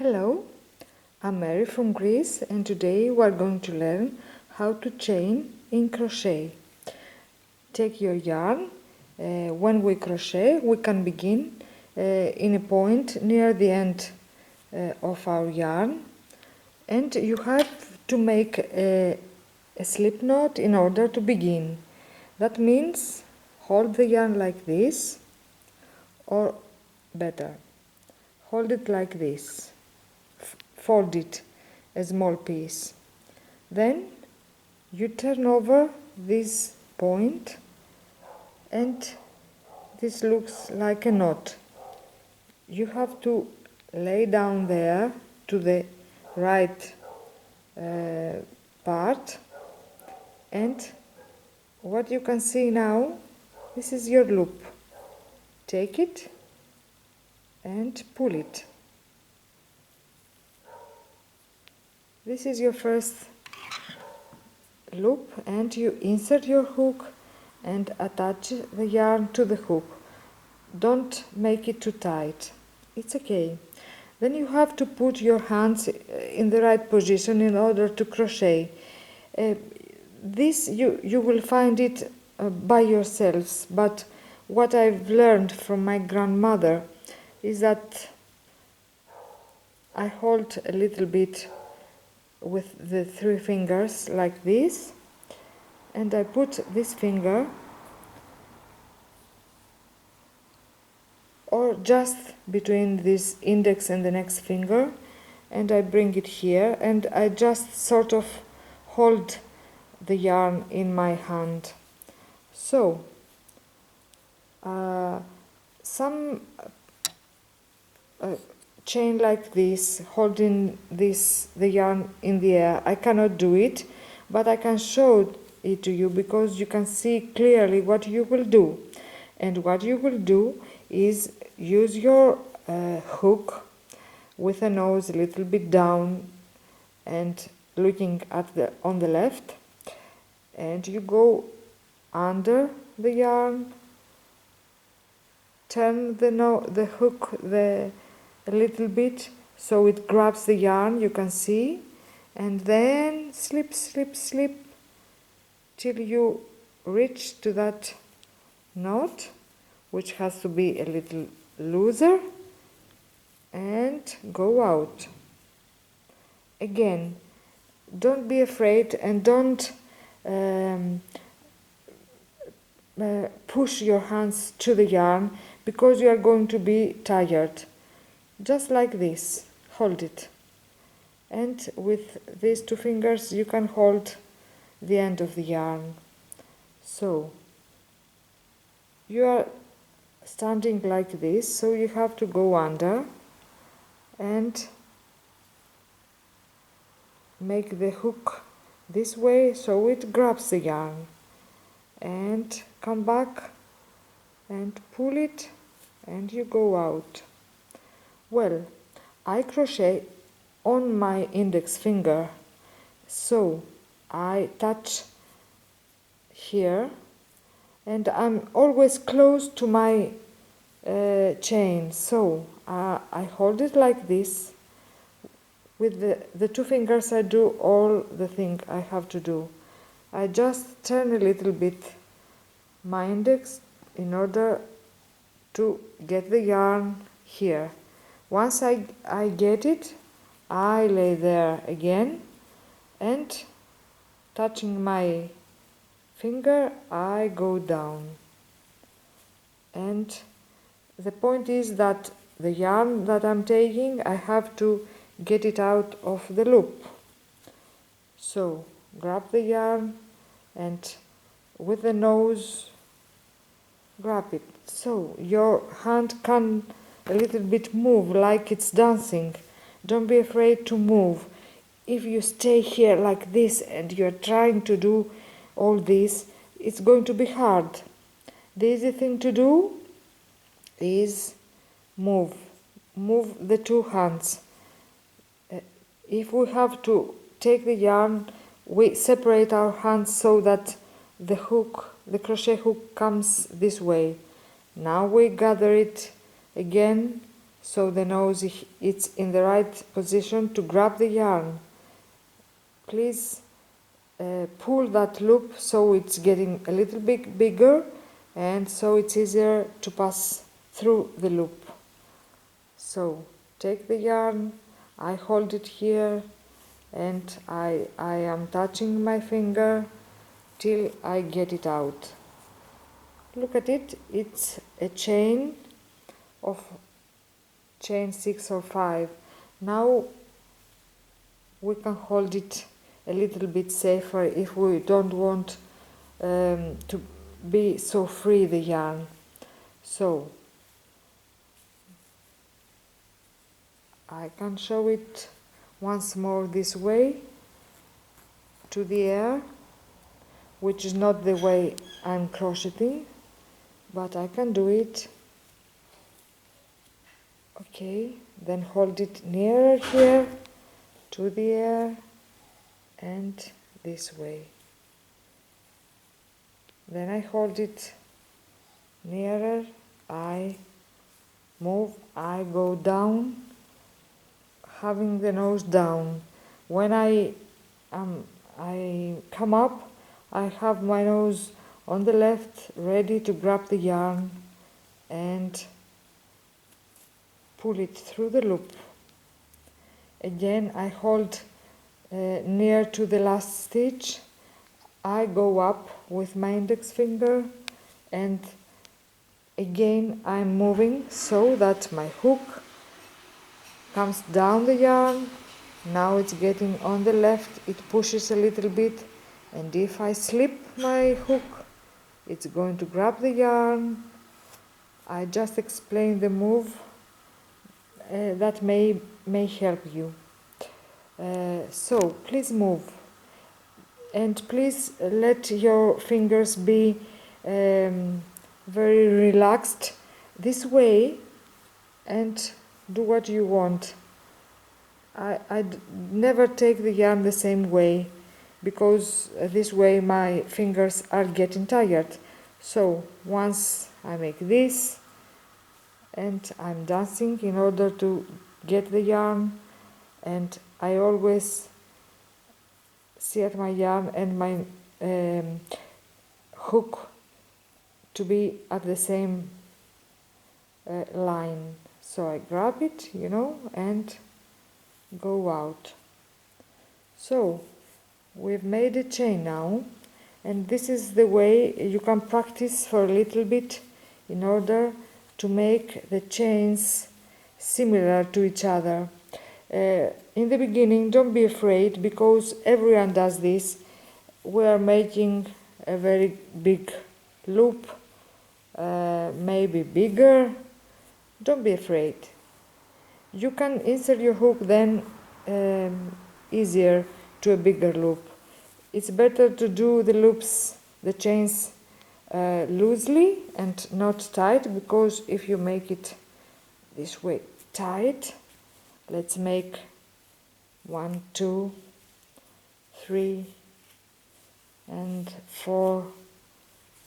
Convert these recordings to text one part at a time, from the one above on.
Hello, I'm Mary from Greece, and today we're going to learn how to chain in crochet. Take your yarn. When we crochet, we can begin in a point near the end of our yarn, and you have to make a slip knot in order to begin. That means hold the yarn like this, or better, hold it like this. Fold it a small piece. Then you turn over this point and this looks like a knot. You have to lay down there to the right part, and what you can see now, this is your loop. Take it and pull it. This is your first loop, and you insert your hook and attach the yarn to the hook. Don't make it too tight. It's okay. Then you have to put your hands in the right position in order to crochet. This you will find it by yourselves, but what I've learned from my grandmother is that I hold a little bit with the 3 fingers like this, and I put this finger or just between this index and the next finger, and I bring it here, and I just sort of hold the yarn in my hand. So some chain like this, holding the yarn in the air, I cannot do it, but I can show it to you because you can see clearly what you will do. And what you will do is use your hook with a nose a little bit down and looking at on the left, and you go under the yarn, turn the hook a little bit so it grabs the yarn, you can see, and then slip, slip, slip till you reach to that knot, which has to be a little looser, and go out. Again, don't be afraid and don't push your hands to the yarn because you are going to be tired. Just like this, hold it, and with these 2 fingers you can hold the end of the yarn. So you are standing like this, so you have to go under and make the hook this way so it grabs the yarn, and come back and pull it, and you go out. Well, I crochet on my index finger, so I touch here, and I'm always close to my chain, so I hold it like this. With the 2 fingers I do all the thing I have to do. I just turn a little bit my index in order to get the yarn here. Once I get it, I lay there again, and touching my finger, I go down. And the point is that the yarn that I'm taking, I have to get it out of the loop. So grab the yarn and with the nose grab it. So your hand can a little bit move like it's dancing. Don't be afraid to move. If you stay here like this and you're trying to do all this, it's going to be hard. The easy thing to do is move the 2 hands. If we have to take the yarn, we separate our hands so that the crochet hook comes this way. Now we gather it again so the nose it's in the right position to grab the yarn. Please pull that loop so it's getting a little bit bigger, and so it's easier to pass through the loop. So take the yarn, I hold it here, and I am touching my finger till I get it out. Look at it, it's a chain of chain 6 or 5. Now we can hold it a little bit safer if we don't want to be so free the yarn. So I can show it once more this way to the air, which is not the way I'm crocheting, but I can do it. Okay, then hold it nearer here to the air and this way. Then I hold it nearer, I move, I go down, having the nose down. When I come up, I have my nose on the left, ready to grab the yarn and pull it through the loop. Again, I hold near to the last stitch. I go up with my index finger, and again I'm moving so that my hook comes down the yarn. Now it's getting on the left, it pushes a little bit, and if I slip my hook, it's going to grab the yarn. I just explained the move that may help you. So please move, and please let your fingers be very relaxed this way, and do what you want. I never take the yarn the same way, because this way my fingers are getting tired. So once I make this, and I'm dancing in order to get the yarn, and I always set my yarn and my hook to be at the same line. So I grab it, and go out. So we've made a chain now, and this is the way you can practice for a little bit in order to make the chains similar to each other. In the beginning, don't be afraid, because everyone does this. We are making a very big loop, maybe bigger. Don't be afraid. You can insert your hook then easier to a bigger loop. It's better to do the loops, the chains loosely and not tight, because if you make it this way tight, let's make 1, 2, 3 and 4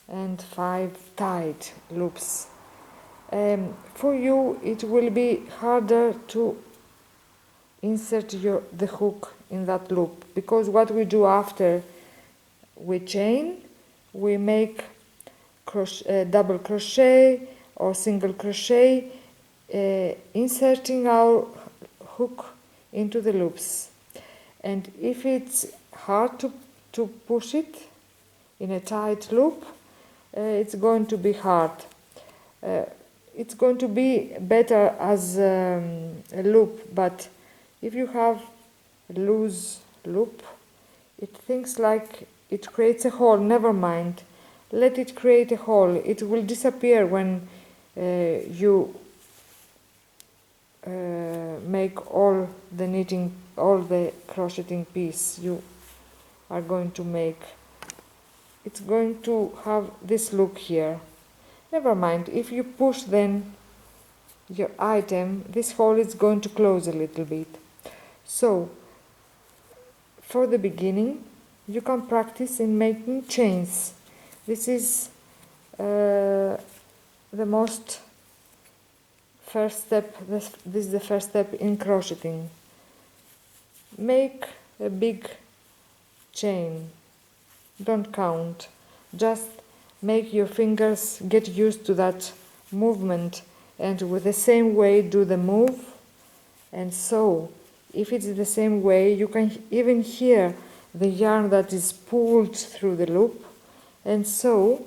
and 5 tight loops. For you it will be harder to insert the hook in that loop, because what we do after we chain, we make double crochet or single crochet, inserting our hook into the loops. And if it's hard to push it in a tight loop, it's going to be hard. It's going to be better as a loop, but if you have a loose loop, it thinks like it creates a hole. Never mind, let it create a hole. It will disappear when you make all the knitting, all the crocheting piece you are going to make. It's going to have this look here. Never mind, if you push then your item, this hole is going to close a little bit. So for the beginning, you can practice in making chains. This is the most first step, this is the first step in crocheting. Make a big chain, don't count, just make your fingers get used to that movement, and with the same way do the move. And so if it's the same way, you can even hear the yarn that is pulled through the loop, and so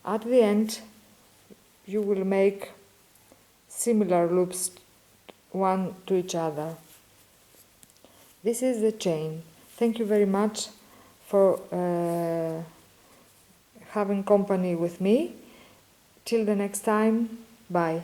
at the end you will make similar loops one to each other. This is the chain. Thank you very much for having company with me. Till the next time, bye.